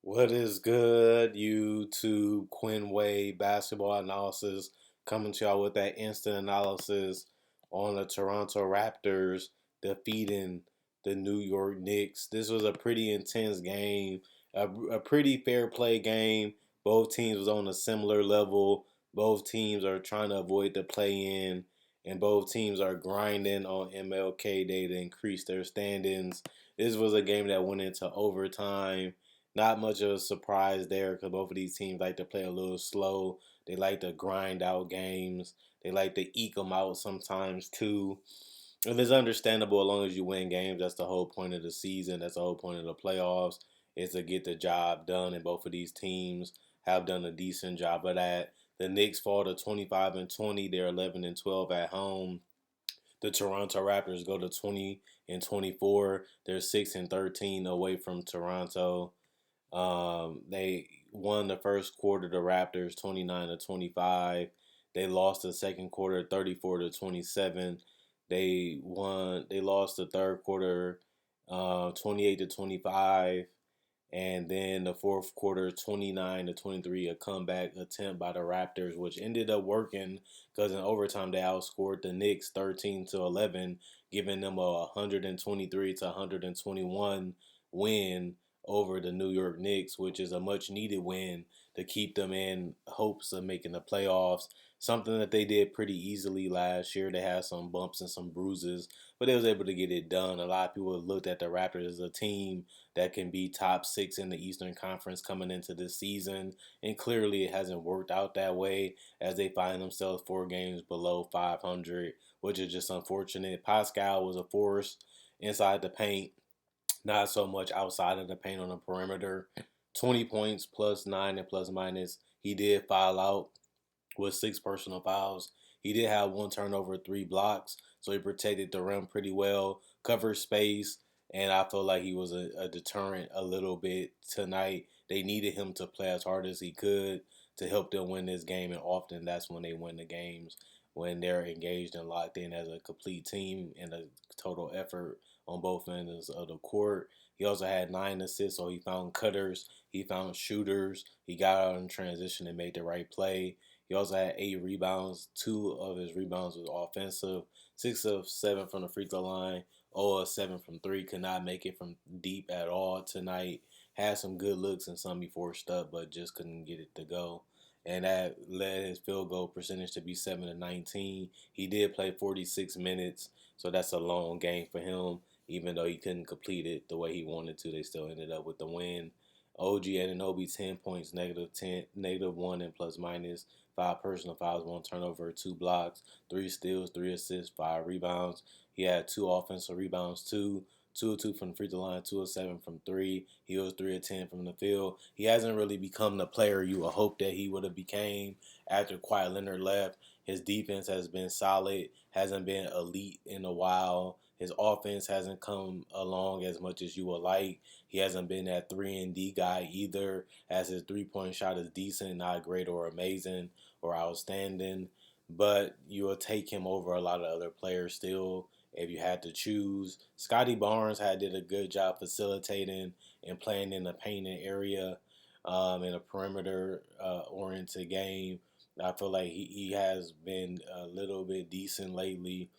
What is good, YouTube? Quinn Wade basketball analysis coming to y'all with that instant analysis on the Toronto Raptors defeating the New York Knicks. This was a pretty intense game, a pretty fair play game. Both teams was on a similar level. Both teams are trying to avoid the play-in, and both teams are grinding on MLK Day to increase their standings. This was a game that went into overtime. Not much of a surprise there because both of these teams like to play a little slow. They like to grind out games. They like to eke them out sometimes too. And it's understandable as long as you win games. That's the whole point of the season. That's the whole point of the playoffs is to get the job done. And both of these teams have done a decent job of that. The Knicks fall to 25-20. They're 11-12 at home. The Toronto Raptors go to 20-24. They're 6-13 away from Toronto. They won the first quarter, the Raptors 29-25. They lost the second quarter 34-27. They lost the third quarter 28-25. And then the fourth quarter 29-23, a comeback attempt by the Raptors, which ended up working because in overtime they outscored the Knicks 13-11, giving them a 123-121 win over the New York Knicks, which is a much needed win to keep them in hopes of making the playoffs. Something that they did pretty easily last year. They had some bumps and some bruises, but they was able to get it done. A lot of people looked at the Raptors as a team that can be top six in the Eastern Conference coming into this season, and clearly it hasn't worked out that way as they find themselves 4 games below 500, which is just unfortunate. Pascal was a force inside the paint, not so much outside of the paint on the perimeter. 20 points plus 9 and plus minus. He did foul out with 6 personal fouls. He did have one turnover, 3 blocks, so he protected the rim pretty well, covered space, and I feel like he was a deterrent a little bit tonight. They needed him to play as hard as he could to help them win this game, and often that's when they win the games, when they're engaged and locked in as a complete team and a total effort on both ends of the court. He also had 9 assists, so he found cutters, he found shooters, he got out in transition and made the right play. He also had 8 rebounds. 2 of his rebounds was offensive. 6 of 7 from the free throw line. 0 of 7 from three. Could not make it from deep at all tonight. Had some good looks and some he forced up, but just couldn't get it to go. And that led his field goal percentage to be 7-19. He did play 46 minutes, so that's a long game for him. Even though he couldn't complete it the way he wanted to, they still ended up with the win. OG Anunoby 10 points, -10, -1 and plus minus. 5 personal fouls, 1 turnover, 2 blocks, 3 steals, 3 assists, 5 rebounds. He had 2 offensive rebounds too. 2 of 2 from the free throw line, 2 of 7 from three. He was 3 of 10 from the field. He hasn't really become the player you would hope that he would have became after Kawhi Leonard left. His defense has been solid, hasn't been elite in a while. His offense hasn't come along as much as you would like. He hasn't been that 3-and-D guy either, as his three-point shot is decent, not great or amazing or outstanding. But you will take him over a lot of other players still if you had to choose. Scotty Barnes did a good job facilitating and playing in the painted area in a perimeter oriented game. I feel like he has been a little bit decent lately.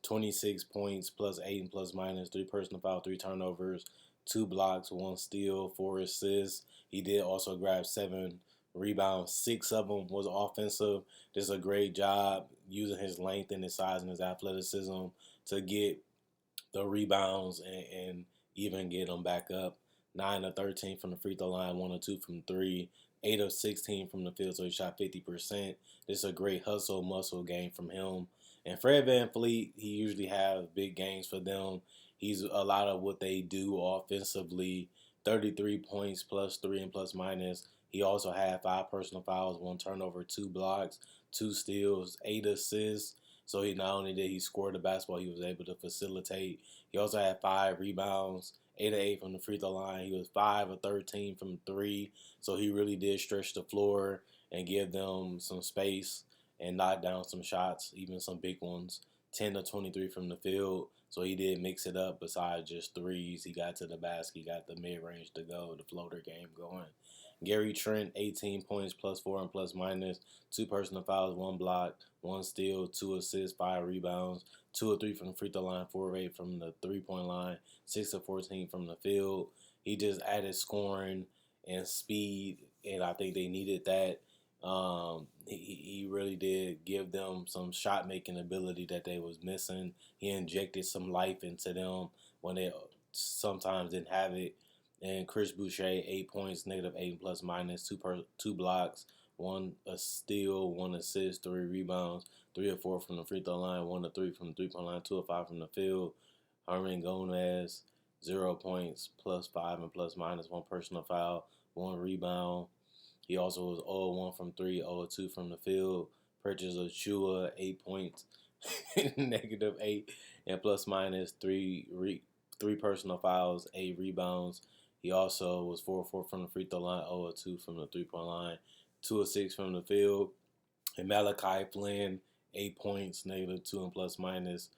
26 points plus 8 and plus minus, 3 personal fouls, 3 turnovers, 2 blocks, 1 steal, 4 assists. He did also grab 7 rebounds. 6 of them was offensive. Just a great job using his length and his size and his athleticism to get the rebounds and even get them back up. 9 of 13 from the free throw line, 1 of 2 from three, 8 of 16 from the field, so he shot 50%. This is a great hustle muscle game from him. And Fred VanVleet, he usually has big games for them. He's a lot of what they do offensively. 33 points plus 3 and plus minus. He also had 5 personal fouls, 1 turnover, 2 blocks, 2 steals, 8 assists. So he not only did he score the basketball, he was able to facilitate. He also had 5 rebounds, 8 of 8 from the free throw line. He was 5 of 13 from three. So he really did stretch the floor and give them some space and knock down some shots, even some big ones. 10 of 23 from the field, So he did mix it up besides just threes. He got to the basket, got the mid-range to go, the floater game going. Gary Trent, 18 points, plus 4 and plus minus, 2 personal fouls, 1 block, 1 steal, 2 assists, 5 rebounds, 2 or 3 from the free throw line, 4 of 8 from the three-point line, 6 of 14 from the field. He just added scoring and speed, and I think they needed that. He really did give them some shot making ability that they was missing. He injected some life into them when they sometimes didn't have it. And Chris Boucher, 8 points, -8 plus minus, two blocks, 1 steal, 1 assist, 3 rebounds, 3 of 4 from the free throw line, 1 of 3 from the 3-point line, 2 of 5 from the field. Herman Gomez, 0 points, +5 and plus minus, 1 personal foul, 1 rebound. He also was 0-1 from 3, 0-2 from the field. Purchase Achua, 8 points, -8 and plus minus, three personal fouls, 8 rebounds. He also was 4-4 from the free throw line, 0-2 from the 3-point line, 2 of 6 from the field. And Malachi Flynn, 8 points, -2 and plus minus,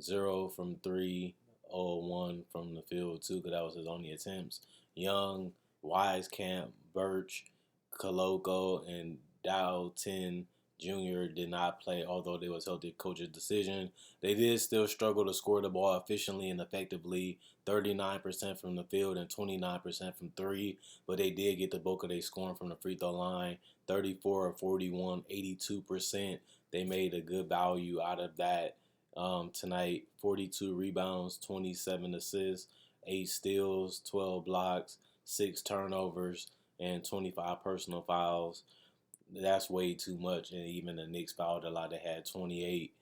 0 from 3, 0-1 from the field too, because that was his only attempts. Young, Wisekamp, Birch, Koloko, and Dalton Jr. did not play, although they was held to coach's decision. They did still struggle to score the ball efficiently and effectively, 39% from the field and 29% from 3, but they did get the bulk of their scoring from the free throw line, 34 of 41, 82%. They made a good value out of that tonight. 42 rebounds, 27 assists, 8 steals, 12 blocks, 6 turnovers, and 25 personal fouls. That's way too much, and even the Knicks fouled a lot. They had 28.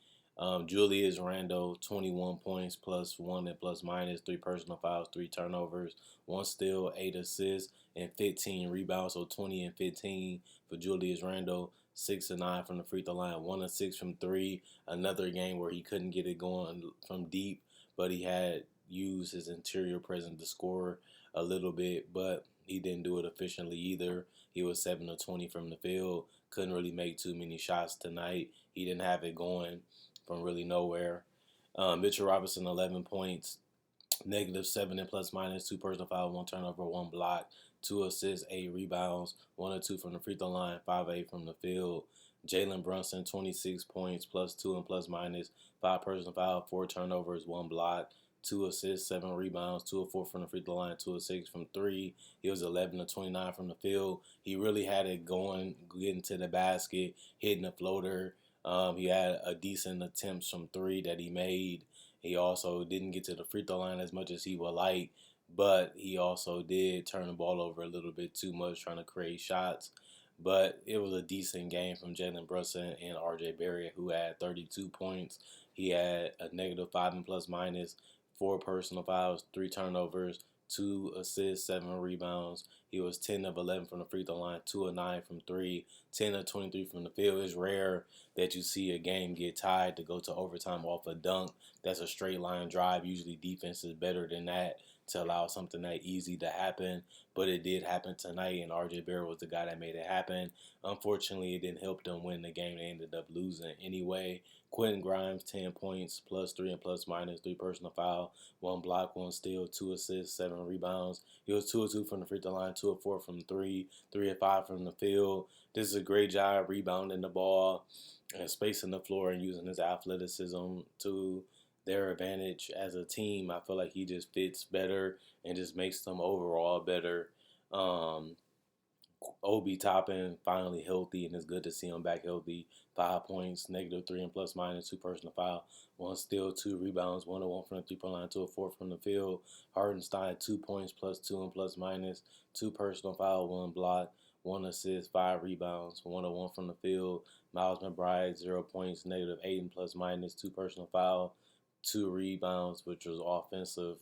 Julius Randle, 21 points, +1 and plus minus, 3 personal fouls, 3 turnovers, 1 steal, 8 assists, and 15 rebounds. So 20 and 15 for Julius Randle. 6 of 9 from the free throw line, 1 of 6 from 3. Another game where he couldn't get it going from deep, but he had used his interior presence to score a little bit, but he didn't do it efficiently either. He was 7 of 20 from the field. Couldn't really make too many shots tonight. He didn't have it going from really nowhere. Mitchell Robinson, 11 points, -7 and plus minus, 2 personal foul, 1 turnover, 1 block, 2 assists, 8 rebounds, 1 or 2 from the free throw line, 5 of 8 from the field. Jalen Brunson, 26 points, +2 and plus minus, 5 personal foul, 4 turnovers, 1 block, 2 assists, 7 rebounds, 2 of 4 from the free throw line, 2 of 6 from 3. He was 11 of 29 from the field. He really had it going, getting to the basket, hitting the floater. He had a decent attempts from 3 that he made. He also didn't get to the free throw line as much as he would like, but he also did turn the ball over a little bit too much trying to create shots. But it was a decent game from Jalen Brunson and RJ Barrett, who had 32 points. He had a -5 and plus minus, 4 personal fouls, 3 turnovers, 2 assists, 7 rebounds. He was 10 of 11 from the free throw line, 2 of 9 from 3, 10 of 23 from the field. It's rare that you see a game get tied to go to overtime off a dunk. That's a straight line drive. Usually defense is better than that to allow something that easy to happen. But it did happen tonight, and RJ Barrett was the guy that made it happen. Unfortunately, it didn't help them win the game. They ended up losing anyway. Quentin Grimes, 10 points, +3 and plus minus, 3 personal foul, 1 block, 1 steal, 2 assists, 7 rebounds. He was 2 of 2 from the free throw line, 2 of 4 from 3, 3 of 5 from the field. This is a great job rebounding the ball and spacing the floor and using his athleticism to their advantage as a team. I feel like he just fits better and just makes them overall better. Obi Toppin finally healthy, and it's good to see him back healthy. 5 points, -3 and plus minus, 2 personal foul, 1 steal, 2 rebounds, 1 of 1 from the 3-point line, 2 of 4 from the field. Hardenstein, 2 points, +2 and plus minus, 2 personal foul, 1 block, 1 assist, 5 rebounds, 1 of 1 from the field. Miles McBride, 0 points, -8 and plus minus, 2 personal foul, 2 rebounds, which was offensive.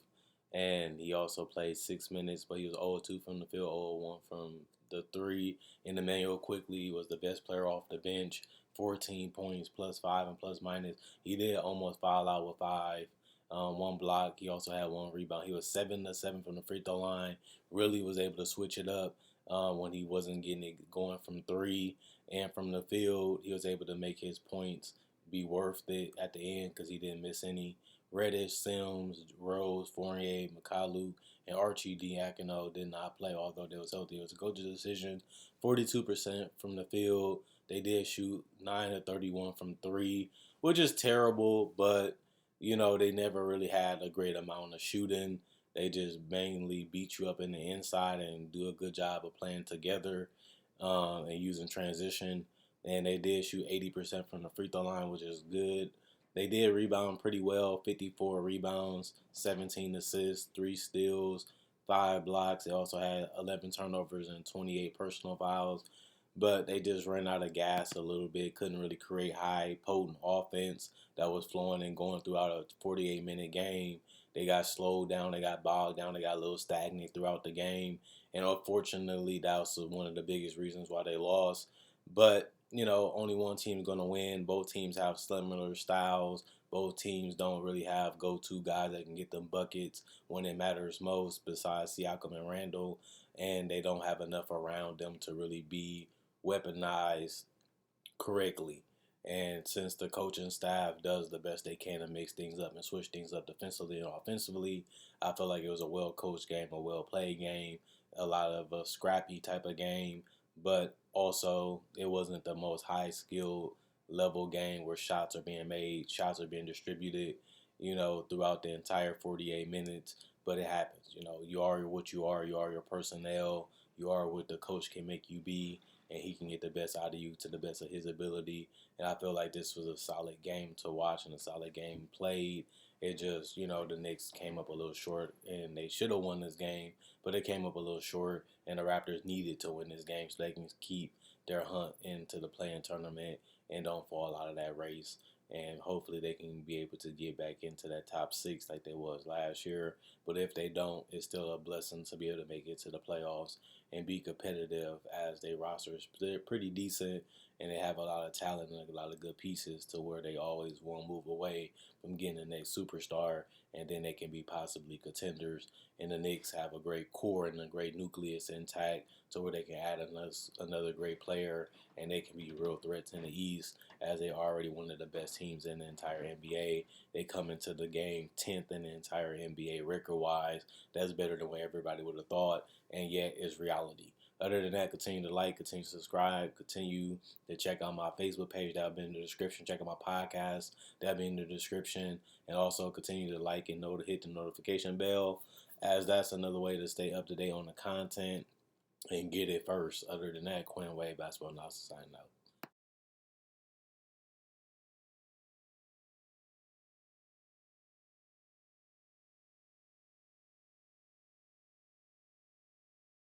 And he also played 6 minutes, but he was 0-2 from the field, 0-1 from the 3. And Emmanuel Quickly was the best player off the bench, 14 points, +5 and plus minus. He did almost foul out with 5. 1 block. He also had 1 rebound. He was 7 of 7 from the free throw line. Really was able to switch it up when he wasn't getting it going from 3 and from the field. He was able to make his points be worth it at the end because he didn't miss any Reddish, Sims, Rose, Fournier, McCallum, and Archie Diacono did not play, although they was healthy. It was a coach's decision. 42% from the field. They did shoot 9 of 31 from three, which is terrible, but they never really had a great amount of shooting. They just mainly beat you up in the inside and do a good job of playing together and using transition. And they did shoot 80% from the free throw line, which is good. They did rebound pretty well, 54 rebounds, 17 assists, 3 steals, 5 blocks. They also had 11 turnovers and 28 personal fouls. But they just ran out of gas a little bit, couldn't really create high, potent offense that was flowing and going throughout a 48-minute game. They got slowed down, they got bogged down, they got a little stagnant throughout the game. And unfortunately, that was one of the biggest reasons why they lost. But only one team's going to win. Both teams have similar styles. Both teams don't really have go-to guys that can get them buckets when it matters most besides Siakam and Randall. And they don't have enough around them to really be weaponized correctly. And since the coaching staff does the best they can to mix things up and switch things up defensively and offensively, I feel like it was a well-coached game, a well-played game, a lot of a scrappy type of game, but also it wasn't the most high-skilled level game where shots are being made, shots are being distributed, throughout the entire 48 minutes. But it happens. You are what you are your personnel, you are what the coach can make you be, and he can get the best out of you to the best of his ability. And I feel like this was a solid game to watch and a solid game played. It just, the Knicks came up a little short, and they should have won this game, but they came up a little short, and the Raptors needed to win this game so they can keep their hunt into the play-in tournament and don't fall out of that race. And hopefully they can be able to get back into that top six like they was last year. But if they don't, it's still a blessing to be able to make it to the playoffs and be competitive, as their rosters, they're pretty decent and they have a lot of talent and a lot of good pieces to where they always won't move away from getting the next superstar, and then they can be possibly contenders. And the Knicks have a great core and a great nucleus intact to where they can add another great player and they can be real threats in the East, as they are already one of the best teams in the entire NBA. They come into the game 10th in the entire NBA record-wise. That's better than what everybody would have thought, and yet it's reality. Other than that, continue to like, continue to subscribe, continue to check out my Facebook page. That'll be in the description. Check out my podcast. That'll be in the description. And also continue to like and hit the notification bell, as that's another way to stay up to date on the content and get it first. Other than that, Quinn Wade, Basketball Analysis signing out.